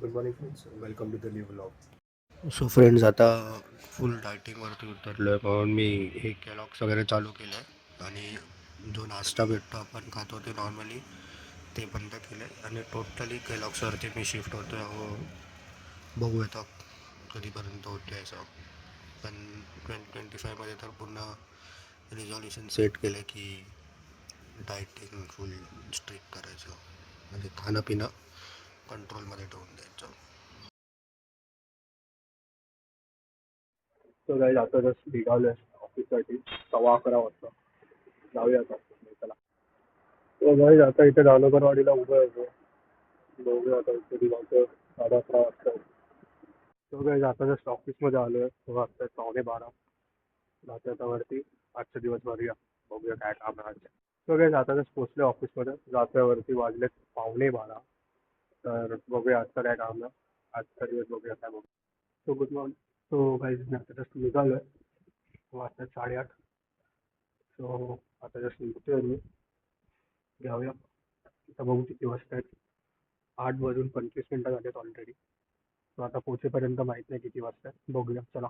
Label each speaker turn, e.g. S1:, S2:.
S1: Good morning friends, welcome to the new blog. So friends, आता full डायटिंगवरती उतरलो आहे म्हणून मी हे कॅलॉग्स वगैरे चालू केलं आहे आणि जो नाश्ता भेटतो आपण खातो ते नॉर्मली ते बंद केलं आहे आणि टोटली कॅलॉग्सवरती मी शिफ्ट होतो आहे. बघू येतं कधीपर्यंत होतो याचं, पण 2025मध्ये तर पूर्ण रिझॉल्युशन सेट केलं की डायटिंग फुल स्ट्रिक्ट करायचं, म्हणजे खाणं पिणं कंट्रोलमध्ये ठेवून द्यायचं. तो काही आता जस्ट निघालोय ऑफिससाठी 11:15 वाजता. जाऊया आता चला. तो काही आता इथे दानोबरवाडीला उभं आहे. बघूया आता इथे निघालो 11:30 वाजता. तो काही आता जस्ट ऑफिसमध्ये आलोय. तो वाजता 11:15. जाते आता वरती. आजचा दिवस भरूया, बघूया काय काम आहे आज. तो काही आता जस्ट पोचले ऑफिसमध्ये, जातोय वरती. वाजले 11:15. तर बघूया आजचं काय काम आहे. आजचा दिवस बघूया काय बघू. तो गुड मॉर्निंग. तो काही आता जस्ट निघालोय. वाजता 8:30. सो आता जस्ट निघतोय मी. जाऊया आता, बघू किती वाजता आहेत. 8:25 झालेत ऑलरेडी. सो आता पोचेपर्यंत माहीत नाही किती वाजता आहेत. बघूया चला.